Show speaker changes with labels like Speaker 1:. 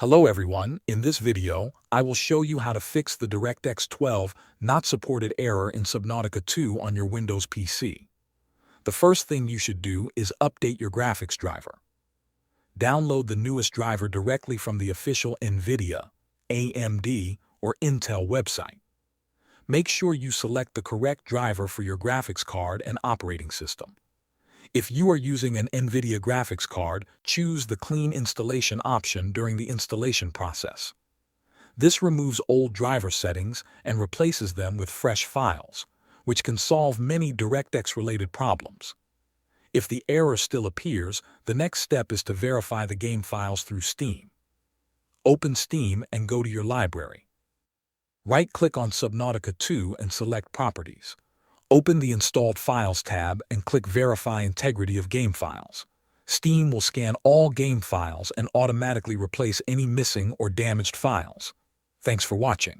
Speaker 1: Hello everyone, in this video, I will show you how to fix the DirectX 12 not supported error in Subnautica 2 on your Windows PC. The first thing you should do is update your graphics driver. Download the newest driver directly from the official NVIDIA, AMD, or Intel website. Make sure you select the correct driver for your graphics card and operating system. If you are using an NVIDIA graphics card, choose the Clean Installation option during the installation process. This removes old driver settings and replaces them with fresh files, which can solve many DirectX-related problems. If the error still appears, the next step is to verify the game files through Steam. Open Steam and go to your library. Right-click on Subnautica 2 and select Properties. Open the Installed Files tab and click Verify Integrity of Game Files. Steam will scan all game files and automatically replace any missing or damaged files. Thanks for watching.